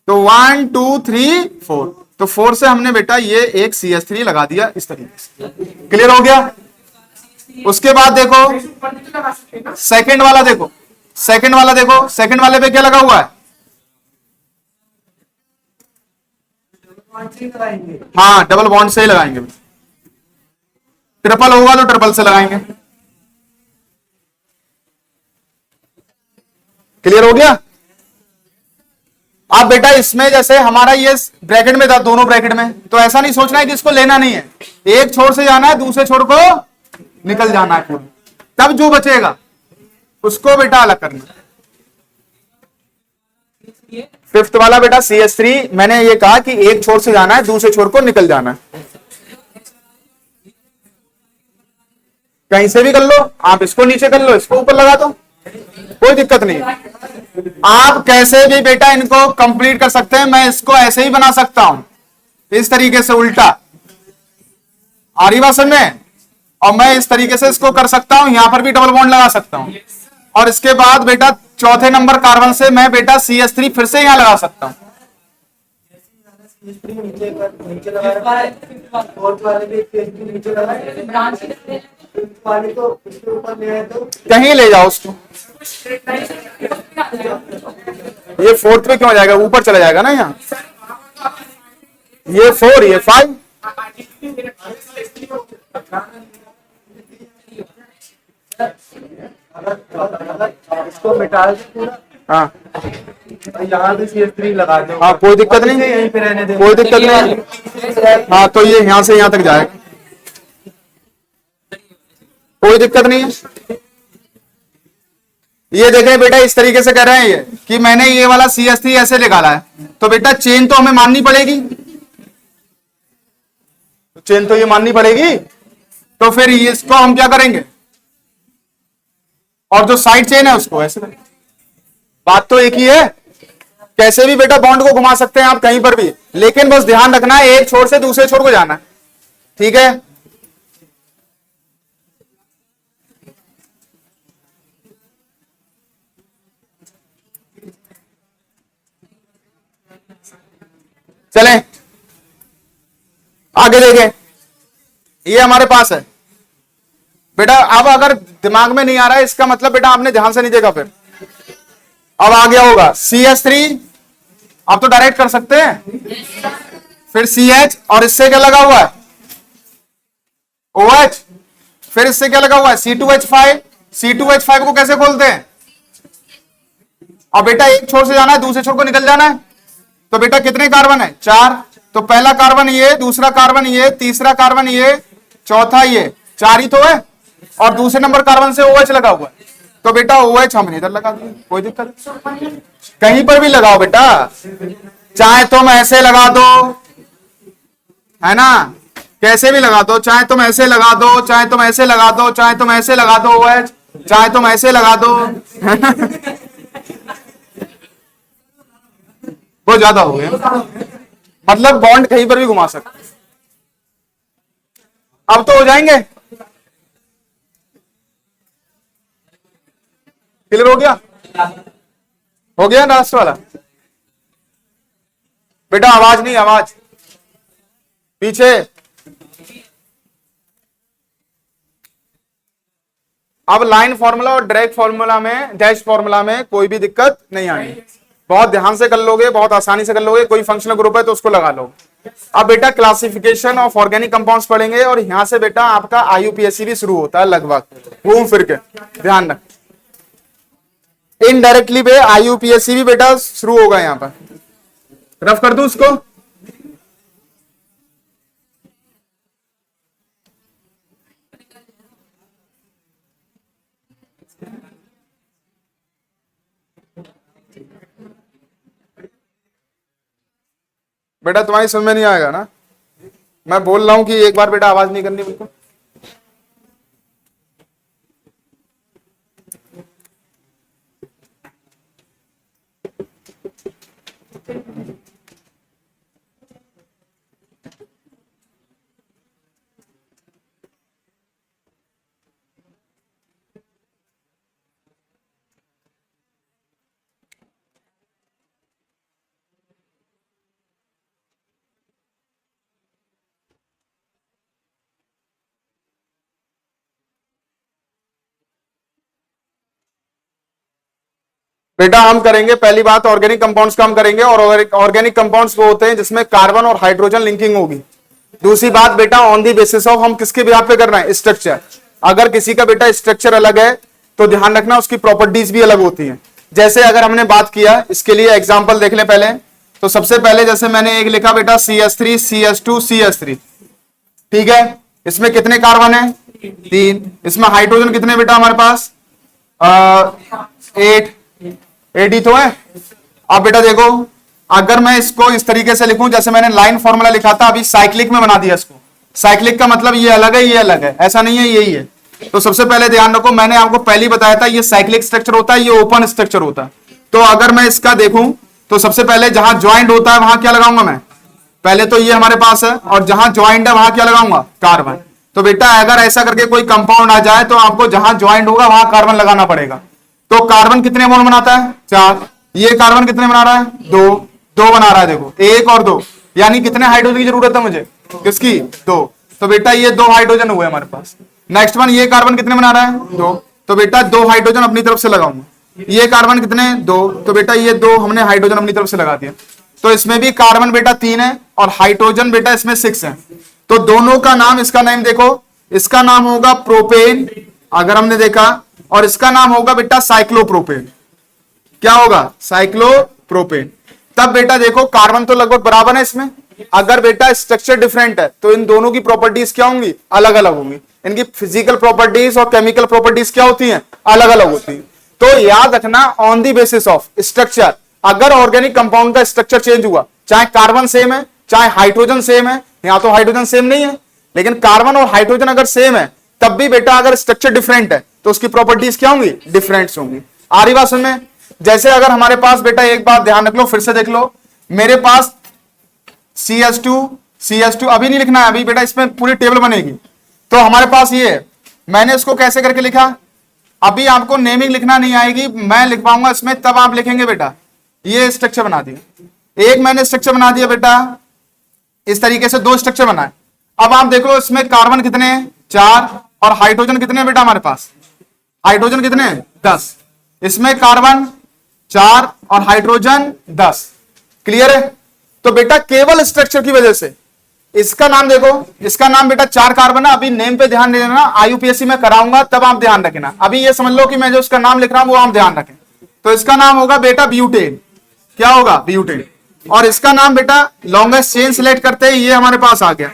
Speaker 1: तो 1 2 3 4, तो 4 से हमने बेटा ये एक CH3 लगा दिया इस तरीके से। क्लियर हो गया। उसके बाद देखो सेकंड वाला, देखो सेकंड वाला, देखो सेकंड वाले पे क्या लगा हुआ है, हाँ डबल बॉन्ड से ही लगाएंगे, ट्रिपल होगा तो ट्रिपल से लगाएंगे। क्लियर हो गया। अब बेटा इसमें जैसे हमारा ये ब्रैकेट में था, दोनों ब्रैकेट में, तो ऐसा नहीं सोचना है कि इसको लेना नहीं है, एक छोर से जाना है, दूसरे छोर को निकल जाना है पूरा, तब जो बचेगा उसको बेटा अलग करना। फिफ्थ वाला बेटा CH3, मैंने ये कहा कि एक छोर से जाना है, दूसरे छोर को निकल जाना है। कहीं से भी कर लो, आप इसको नीचे कर लो, इसको ऊपर लगा दो, कोई दिक्कत नहीं। आप कैसे भी बेटा इनको कंप्लीट कर सकते हैं, मैं इसको ऐसे ही बना सकता हूं, इस तरीके से उल्टा। आ रही बात समझ में, और मैं इस तरीके से इसको कर सकता हूं, यहां पर भी डबल बॉन्ड लगा सकता हूं। और इसके बाद बेटा चौथे नंबर कार्बन से मैं बेटा CH3 फिर से यहां लगा सकता हूं।
Speaker 2: नीचे लगाया, फोर्थ वाले भी नीचे लगाया, वाले को उसके ऊपर ले आए तो
Speaker 1: कहीं ले जाओ उसको, ये फोर्थ पे क्यों जाएगा, ऊपर चला जाएगा ना यहाँ, ये 4 ये 5।
Speaker 2: इसको मिटा दे पूरा,
Speaker 1: हाँ
Speaker 2: यहाँ भी CH3 लगा दो।
Speaker 1: हाँ कोई दिक्कत नहीं,
Speaker 2: यहीं पे रहने दे,
Speaker 1: कोई दिक्कत नहीं। हाँ तो ये यहां से यहां तक जाएगा, कोई दिक्कत नहीं है। ये देखें बेटा इस तरीके से कर रहे हैं ये कि मैंने ये वाला CH3 ऐसे निकाला है, तो बेटा चेन तो हमें माननी पड़ेगी, चेन तो ये माननी पड़ेगी। तो फिर इसको हम क्या करेंगे, और जो साइड चेन है उसको ऐसे करेंगे। बात तो एक ही है, कैसे भी बेटा बॉन्ड को घुमा सकते हैं आप कहीं पर भी, लेकिन बस ध्यान रखना है एक छोर से दूसरे छोर को जाना है, ठीक है। चलें आगे देखें, ये हमारे पास है बेटा। अब अगर दिमाग में नहीं आ रहा है इसका मतलब बेटा आपने ध्यान से नहीं देखा, फिर अब आ गया होगा CH3, आप तो डायरेक्ट कर सकते हैं, फिर CH और इससे क्या लगा हुआ है OH, फिर इससे क्या लगा हुआ है C2H5। C2H5 को कैसे खोलते हैं, अब बेटा एक छोर से जाना है दूसरे छोर को निकल जाना है, तो बेटा कितने कार्बन है 4, तो पहला कार्बन ये, दूसरा कार्बन ये, तीसरा कार्बन ये, चौथा ये, 4 ही तो है, और दूसरे नंबर कार्बन से OH लगा हुआ है, तो बेटा OH हमने इधर लगा दिया, कोई दिक्कत नहीं। कहीं पर भी लगाओ बेटा, चाहे तुम ऐसे लगा दो है ना, कैसे भी लगा दो, चाहे तुम ऐसे लगा दो, चाहे तुम ऐसे लगा दो, चाहे तुम ऐसे लगा दो OH, चाहे तुम ऐसे लगा दो वो ज्यादा हो गया, मतलब बॉन्ड कहीं पर भी घुमा सकते। अब तो हो जाएंगे, क्लियर हो गया, हो गया लास्ट वाला। बेटा आवाज नहीं, आवाज पीछे। अब लाइन फॉर्मूला और डायरेक्ट फॉर्मूला में, डैश फॉर्मूला में कोई भी दिक्कत नहीं आनी, बहुत ध्यान से कर लोगे, बहुत आसानी से कर लोगे। कोई फंक्शनल ग्रुप है तो उसको लगा लो। अब बेटा क्लासिफिकेशन ऑफ ऑर्गेनिक कंपाउंड्स पढ़ेंगे, और यहां से बेटा आपका IUPAC भी शुरू होता है लगभग घूम फिर के, ध्यान रख। इनडायरेक्टली पे IUPAC भी बेटा शुरू होगा, यहां पर रफ कर दूं उसको। बेटा तुम्हारी समझ में नहीं आएगा ना, मैं बोल रहा हूं कि एक बार बेटा आवाज नहीं करनी बिल्कुल। बेटा हम करेंगे पहली बात ऑर्गेनिक कंपाउंड्स का हम करेंगे, और ऑर्गेनिक कंपाउंड्स वो होते हैं जिसमें कार्बन और हाइड्रोजन लिंकिंग होगी। दूसरी बात बेटा ऑन दी बेसिस ऑफ हम किसके बिहाफ पे कर रहे हैं, स्ट्रक्चर। अगर किसी का बेटा स्ट्रक्चर अलग है तो ध्यान रखना उसकी प्रॉपर्टीज भी अलग होती हैं। जैसे अगर हमने बात किया, इसके लिए एग्जाम्पल देख लें पहले, तो सबसे पहले जैसे मैंने एक लिखा बेटा CH3 CH2 CH3, ठीक है, इसमें कितने कार्बन है 3, इसमें हाइड्रोजन कितने बेटा हमारे पास 8 ही तो है। अब बेटा देखो, अगर मैं इसको इस तरीके से लिखूं जैसे मैंने लाइन फॉर्मूला लिखा था, अभी साइक्लिक में बना दिया इसको। साइक्लिक का मतलब ये अलग है, ये अलग है, ऐसा नहीं है, यही है। तो सबसे पहले ध्यान रखो, मैंने आपको पहले ही बताया था ये साइक्लिक स्ट्रक्चर होता है, ये ओपन स्ट्रक्चर होता है। तो अगर मैं इसका देखूं तो सबसे पहले जहां ज्वाइंट होता है वहां क्या लगाऊंगा मैं, पहले तो ये हमारे पास है, और जहां ज्वाइंट है वहां क्या लगाऊंगा कार्बन। तो बेटा अगर ऐसा करके कोई कंपाउंड आ जाए तो आपको जहां ज्वाइंट होगा वहां कार्बन लगाना पड़ेगा। तो कार्बन कितने मोल बनाता है? 4। ये कार्बन कितने बना रहा है? 2। 2 बना रहा है, देखो 1 और 2, यानी कितने हाइड्रोजन की जरूरत है मुझे? किसकी? 2। तो बेटा ये 2 हाइड्रोजन हुए हमारे पास। नेक्स्ट वन, ये कार्बन कितने बना रहा है? 2। तो बेटा 2 हाइड्रोजन अपनी तरफ से लगाऊंगा। ये कार्बन कितने? 2। तो बेटा ये 2 हमने हाइड्रोजन अपनी तरफ से लगा दिया। तो इसमें भी कार्बन बेटा 3 है और हाइड्रोजन बेटा इसमें 6 है। तो दोनों का नाम, इसका नाम देखो, इसका नाम होगा प्रोपेन अगर हमने देखा, और इसका नाम होगा बेटा साइक्लोप्रोपेन। क्या होगा? साइक्लोप्रोपेन। तब बेटा देखो कार्बन तो लगभग बराबर है इसमें, अगर बेटा स्ट्रक्चर डिफरेंट है तो इन दोनों की प्रॉपर्टीज क्या होंगी? अलग अलग होंगी। इनकी फिजिकल प्रॉपर्टीज और केमिकल प्रॉपर्टीज क्या होती हैं? अलग अलग होती हैं। तो याद रखना, on the basis of structure, अगर ऑर्गेनिक कंपाउंड का स्ट्रक्चर चेंज हुआ, चाहे कार्बन सेम है चाहे हाइड्रोजन सेम है, यहां तो हाइड्रोजन सेम नहीं है लेकिन कार्बन और हाइड्रोजन अगर सेम है, तब भी बेटा अगर स्ट्रक्चर डिफरेंट है तो उसकी प्रॉपर्टीज क्या होंगी? डिफरेंट होंगी। आ रही बात समझ में? जैसे अगर हमारे पास बेटा, एक बात ध्यान रख लो, फिर से देख लो, मेरे पास CH2 अभी नहीं लिखना है, अभी बेटा इसमें पूरी टेबल बनेगी। तो हमारे पास ये है, मैंने इसको कैसे करके लिखा, अभी आपको नेमिंग लिखना नहीं आएगी, मैं लिख पाऊंगा इसमें, तब आप लिखेंगे बेटा। ये स्ट्रक्चर बना दिया, एक मैंने स्ट्रक्चर बना दिया बेटा, इस तरीके से 2 स्ट्रक्चर बनाए। अब आप देखो इसमें कार्बन कितने हैं? 4, और हाइड्रोजन कितने हैं बेटा हमारे पास? हाइड्रोजन कितने हैं? 10। इसमें कार्बन 4 और हाइड्रोजन 10। क्लियर है? तो बेटा केवल स्ट्रक्चर की वजह से इसका नाम देखो, इसका नाम बेटा 4 कार्बन है। अभी नेम पे ध्यान नहीं देना, IUPAC में कराऊंगा तब आप ध्यान रखना। अभी ये समझ लो कि मैं जो उसका नाम लिख रहा हूं वो आप ध्यान रखें। तो इसका नाम होगा बेटा ब्यूटेन। क्या होगा? ब्यूटेन। और इसका नाम बेटा लॉन्गेस्ट चेन सिलेक्ट करते ही ये हमारे पास आ गया।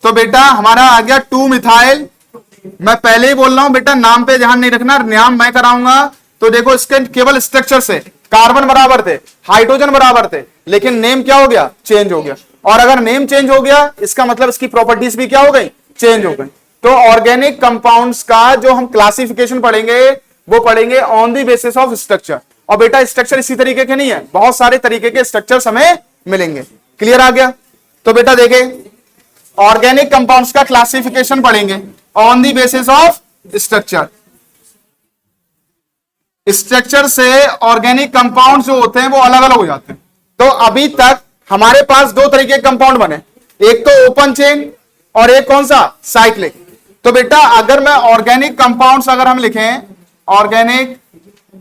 Speaker 1: तो बेटा हमारा आ गया 2 मिथाइल। मैं पहले ही बोल रहा हूं बेटा, नाम पे ध्यान नहीं रखना, नाम मैं कराऊंगा। तो देखो इसके केवल स्ट्रक्चर से कार्बन बराबर थे, हाइड्रोजन बराबर थे, लेकिन नेम क्या हो गया? चेंज हो गया। और अगर नेम चेंज हो गया, इसका मतलब इसकी प्रॉपर्टीज भी क्या हो गई? चेंज हो गई। तो ऑर्गेनिक कंपाउंड्स का जो हम क्लासिफिकेशन पढ़ेंगे वो पढ़ेंगे on the basis of structure. और बेटा स्ट्रक्चर इसी तरीके के नहीं है, बहुत सारे तरीके के स्ट्रक्चर्स हमें मिलेंगे। क्लियर आ गया? तो बेटा देखे, ऑर्गेनिक कंपाउंड्स का क्लासिफिकेशन पढ़ेंगे on the basis of structure. Structure से ऑर्गेनिक कंपाउंड जो होते हैं वो अलग अलग हो जाते हैं। तो अभी तक हमारे पास 2 तरीके के कंपाउंड बने, एक तो ओपन चेन और एक कौन सा? साइक्लिक। तो बेटा अगर मैं ऑर्गेनिक कंपाउंड्स अगर हम लिखें, ऑर्गेनिक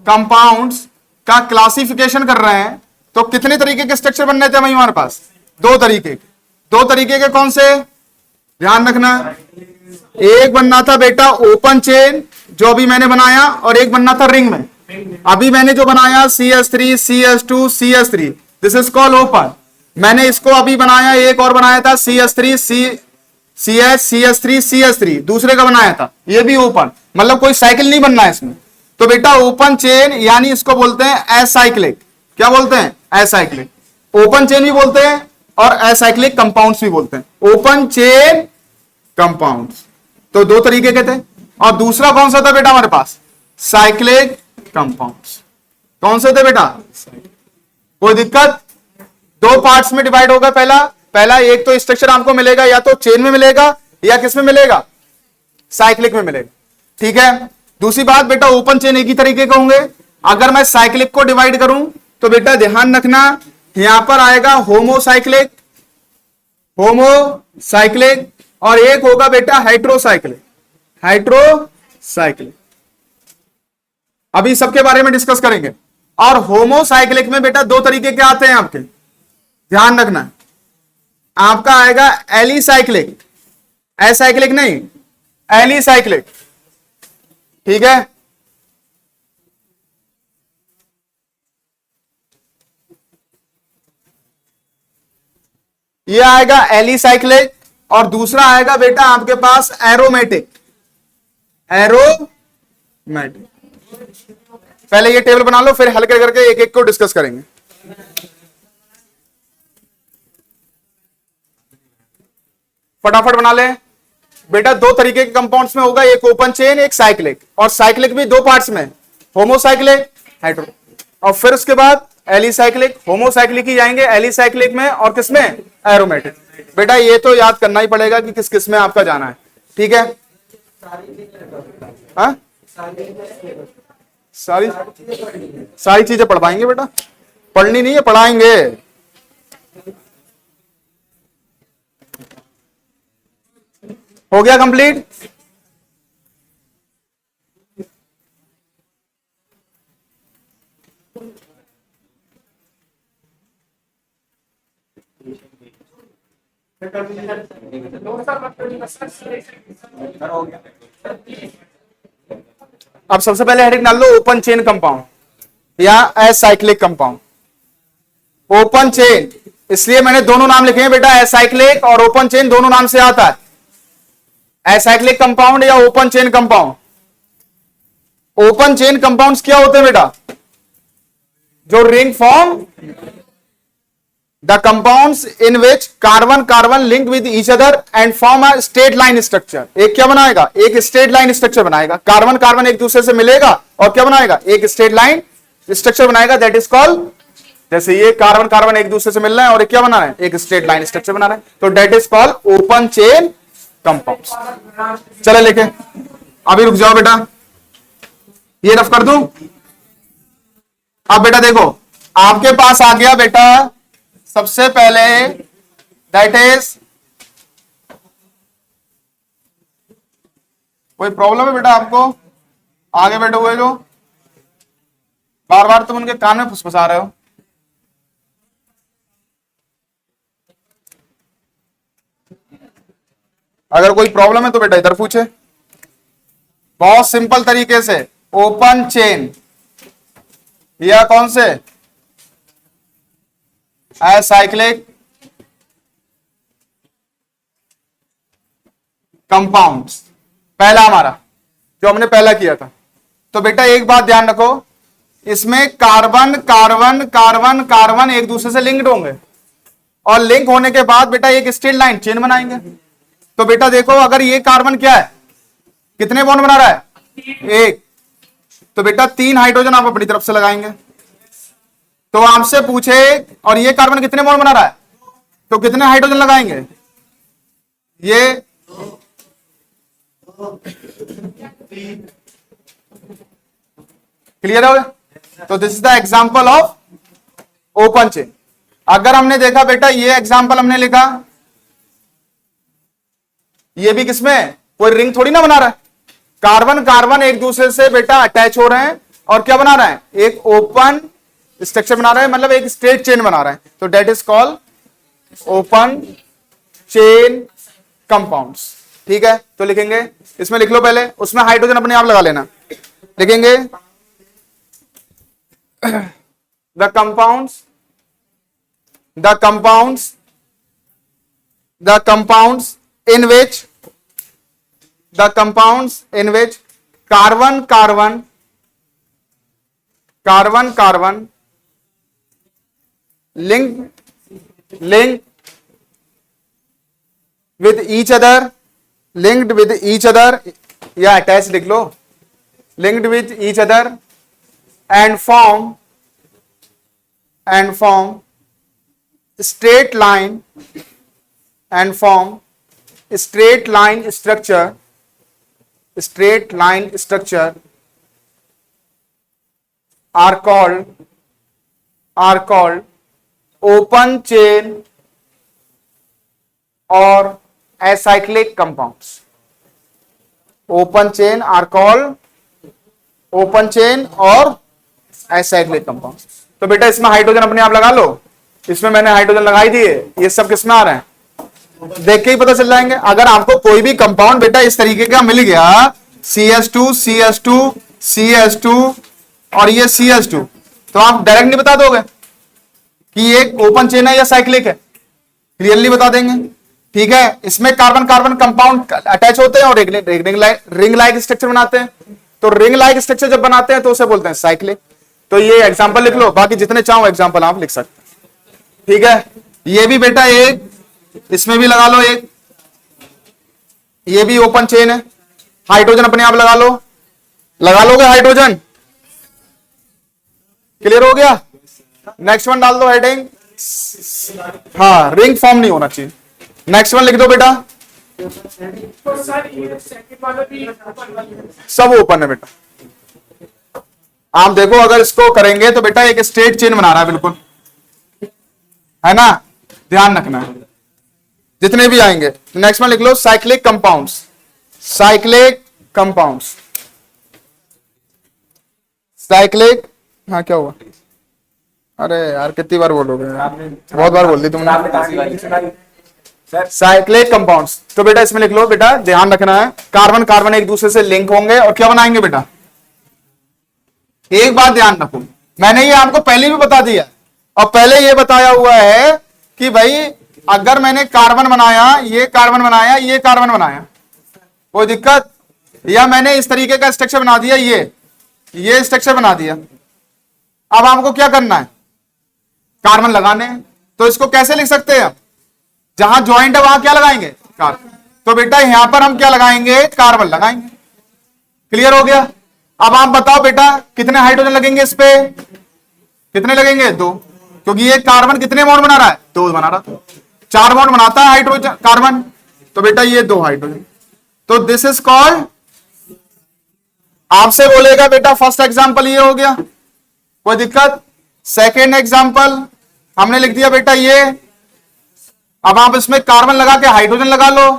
Speaker 1: कंपाउंड्स का क्लासिफिकेशन कर रहे हैं, तो कितने तरीके के स्ट्रक्चर बनने थे हमारे पास? 2 तरीके के। 2 तरीके के कौन से? ध्यान रखना, एक बनना था बेटा ओपन चेन जो अभी मैंने बनाया, और एक बनना था रिंग में। अभी मैंने जो बनाया CH3 CH2 CH3, this is called open. मैंने इसको अभी बनाया, एक और बनाया था CH3 CH3 CH3, दूसरे का बनाया था, ये भी ओपन। मतलब कोई साइकिल नहीं बनना है इसमें। तो बेटा ओपन चेन यानी इसको बोलते हैं असाइक्लिक। क्या बोलते हैं? असाइक्लिक। ओपन चेन भी बोलते हैं और असाइक्लिक कंपाउंड्स भी बोलते हैं। ओपन चेन कंपाउंड्स तो 2 तरीके के थे। और दूसरा कौन सा था बेटा हमारे पास? Cyclic compounds. कौन से थे बेटा? कोई दिक्कत? 2 पार्ट्स में डिवाइड होगा। पहला एक तो स्ट्रक्चर आपको मिलेगा या तो चेन में मिलेगा या किस में मिलेगा? साइक्लिक में मिलेगा। ठीक है। दूसरी बात बेटा, ओपन चेन एक ही तरीके के होंगे। अगर मैं साइक्लिक को डिवाइड करूं तो बेटा ध्यान रखना, यहां पर आएगा होमोसाइक्लिक, होमोसाइक्लिक, और एक होगा बेटा हेट्रोसाइक्लिक, हेट्रोसाइक्लिक। अभी सबके बारे में डिस्कस करेंगे। और होमोसाइक्लिक में बेटा 2 तरीके के आते हैं आपके, ध्यान रखना। आपका आएगा एलिसाइक्लिक, एसाइक्लिक नहीं, एलिसाइक्लिक। ठीक है। ये आएगा एलिसाइक्लिक, और दूसरा आएगा बेटा आपके पास एरोमेटिक, एरोमेटिक। पहले ये टेबल बना लो, फिर हल्के करके एक एक को डिस्कस करेंगे। फटाफट बना ले बेटा। 2 तरीके के कंपाउंड्स में होगा, एक ओपन चेन एक साइक्लिक, और साइक्लिक भी 2 पार्ट्स में, होमोसाइक्लिक हेट्रो, और फिर उसके बाद एलिसाइक्लिक। होमोसाइक्लिक ही जाएंगे एलिसाइक्लिक में, और किसमें? एरोमेटिक। बेटा ये तो याद करना ही पड़ेगा कि किस किस में आपका जाना है। ठीक है, हाँ सारी सारी चीजें पढ़ पाएंगे बेटा, पढ़नी नहीं है पढ़ाएंगे। हो गया कंप्लीट? अब सबसे पहले हेडिंग डाल लो ओपन चेन कंपाउंड या एसाइक्लिक कंपाउंड। ओपन चेन, इसलिए मैंने दोनों नाम लिखे हैं बेटा, एसाइक्लिक और ओपन चेन दोनों नाम से आता है, एसाइक्लिक कंपाउंड या open chain compound. Open chain compounds क्या होते हैं बेटा? जो ring form the compounds in which carbon carbon link with each other and form a straight line structure. एक क्या बनाएगा? एक स्ट्रेट लाइन स्ट्रक्चर बनाएगा। कार्बन कार्बन एक दूसरे से मिलेगा और क्या बनाएगा? एक स्ट्रेट लाइन स्ट्रक्चर बनाएगा, दैट इज कॉल्ड, जैसे ये कार्बन कार्बन एक दूसरे से मिल रहा है और क्या बना रहे हैं? एक स्ट्रेट लाइन स्ट्रक्चर बना रहे हैं, तो that is called open chain compounds. चले लेके, अभी रुक जाओ बेटा, ये रफ कर दूं। अब बेटा देखो, आपके पास आ गया बेटा सबसे पहले, दैट इज, कोई प्रॉब्लम है बेटा आपको? आगे बैठे हुए जो बार बार तुम उनके कान में फुसफुसा रहे हो। अगर कोई प्रॉब्लम है तो बेटा इधर पूछे, बहुत सिंपल तरीके से। ओपन चेन या कौन से? एसाइक्लिक कंपाउंड्स, पहला हमारा जो हमने पहला किया था। तो बेटा एक बात ध्यान रखो, इसमें कार्बन कार्बन कार्बन कार्बन एक दूसरे से लिंक्ड होंगे और लिंक होने के बाद बेटा एक स्ट्रेट लाइन चेन बनाएंगे। तो बेटा देखो, अगर ये कार्बन क्या है, कितने बॉन्ड बना रहा है? एक। तो बेटा 3 हाइड्रोजन आप अपनी तरफ से लगाएंगे। तो आपसे पूछे और ये कार्बन कितने बॉन्ड बना रहा है, तो कितने हाइड्रोजन लगाएंगे? ये क्लियर हो गया? तो this is the example of open chain. अगर हमने देखा बेटा, ये एग्जांपल हमने लिखा, ये भी किसमें? कोई रिंग थोड़ी ना बना रहा है, कार्बन कार्बन एक दूसरे से बेटा अटैच हो रहे हैं और क्या बना रहा है? एक ओपन स्ट्रक्चर बना रहा है, मतलब एक स्ट्रेट चेन बना रहा है। तो that is called open chain compounds. ठीक है, तो लिखेंगे, इसमें लिख लो पहले, उसमें हाइड्रोजन अपने आप लगा लेना। लिखेंगे the compounds in which carbon link with each other, linked with each other, या attached लिख लो, linked with each other and form straight line structure are called open chain or acyclic compounds. Open chain are called open chain और acyclic compounds. तो बेटा इसमें hydrogen अपने आप लगा लो, इसमें मैंने हाइड्रोजन लगाई दिए, ये सब किसमें आ रहे हैं? देख के ही पता चल जाएंगे। अगर आपको कोई भी कंपाउंड बेटा इस तरीके का मिल गया, CH2 CH2 CH2 और ये CH2, तो आप डायरेक्ट नहीं बता दोगे कि ये ओपन चेन है या साइक्लिक है, क्लियरली बता देंगे। ठीक है, इसमें कार्बन कार्बन कंपाउंड अटैच होते हैं और रिंग लाइक स्ट्रक्चर बनाते हैं। तो रिंग लाइक स्ट्रक्चर जब बनाते हैं तो उसे बोलते हैं साइक्लिक। तो ये एग्जांपल लिख लो, बाकी जितने चाहो एग्जांपल आप लिख सकते हैं। ठीक है, ये भी बेटा एक, इसमें भी लगा लो एक, ये भी ओपन चेन है, हाइड्रोजन अपने आप लगा लो, लगा लोगे हाइड्रोजन, क्लियर हो गया? नेक्स्ट वन डाल दो हेडिंग, हाँ रिंग फॉर्म नहीं होना चाहिए। नेक्स्ट वन लिख दो बेटा,
Speaker 3: तो सर ये सेकंड वाला भी ओपन वाला है।
Speaker 1: सब ओपन है बेटा। आप देखो अगर इसको करेंगे तो बेटा एक स्ट्रेट चेन बना रहा है बिल्कुल, है ना, ध्यान रखना है जितने भी आएंगे। नेक्स्ट में लिख लो cyclic compounds, cyclic compounds, cyclic, हाँ क्या हुआ, अरे यार कितनी बार बोलोगे यार? बहुत बार बोल दी तुमने। साइक्लिक कंपाउंड्स, तो बेटा इसमें लिख लो बेटा, ध्यान रखना है कार्बन कार्बन एक दूसरे से लिंक होंगे और क्या बनाएंगे बेटा। एक बात ध्यान रखो, मैंने ये आपको पहले भी बता दिया और पहले ये बताया हुआ है कि भाई अगर मैंने कार्बन बनाया, ये कार्बन बनाया, ये कार्बन बनाया, कोई दिक्कत, या मैंने इस तरीके का स्ट्रक्चर बना दिया, ये स्ट्रक्चर बना दिया, अब आपको क्या करना है, कार्बन लगाने हैं। तो इसको कैसे लिख सकते हैं, जहां ज्वाइंट है वहां क्या लगाएंगे, कार्बन। तो बेटा यहां पर हम क्या लगाएंगे, कार्बन लगाएंगे। क्लियर हो गया। अब आप बताओ बेटा कितने हाइड्रोजन लगेंगे इस पे, कितने लगेंगे, 2, क्योंकि ये कार्बन कितने बॉन्ड बना रहा है, 2 बना रहा था, 4 बॉन्ड बनाता है हाइड्रोजन कार्बन, तो बेटा ये 2 हाइड्रोजन। तो दिस इज कॉल्ड, आपसे बोलेगा बेटा फर्स्ट एग्जांपल ये हो गया, कोई दिक्कत। सेकेंड एग्जांपल हमने लिख दिया बेटा ये, अब आप इसमें कार्बन लगा के हाइड्रोजन लगा लो,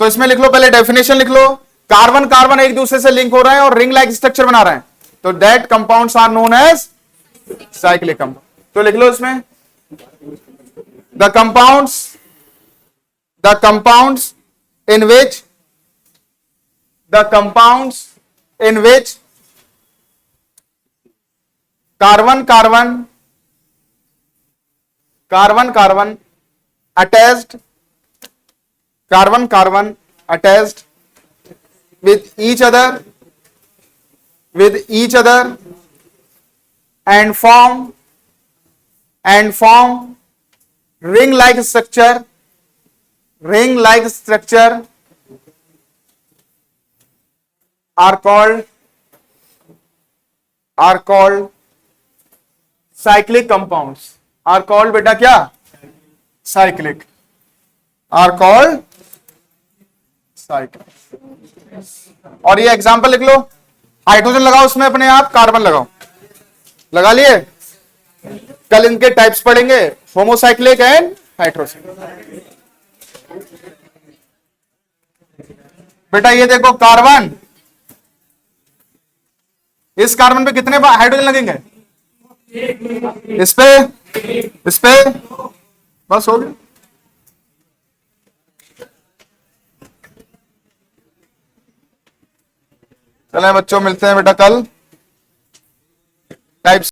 Speaker 1: तो इसमें लिख लो पहले डेफिनेशन लिख लो, कार्बन कार्बन एक दूसरे से लिंक हो रहे हैं और रिंग लाइक स्ट्रक्चर बना रहे हैं, तो that compounds are known as cyclic compound. तो लिख लो इसमें the compounds in which carbon carbon attached with each other and form ring like structure are called cyclic compounds, are called बेटा क्या, साइक्लिक, आर कॉल्ड साइक्लिक। और ये example लिख लो, hydrogen लगाओ उसमें अपने आप, कार्बन लगाओ, लगा लिए। कल इनके टाइप्स पढ़ेंगे, होमोसाइक्लिक एंड हाइड्रोजन। बेटा ये देखो कार्बन, इस कार्बन पे कितने हाइड्रोजन लगेंगे, इस पे बस हो गया। चलें बच्चों, मिलते हैं बेटा कल टाइप्स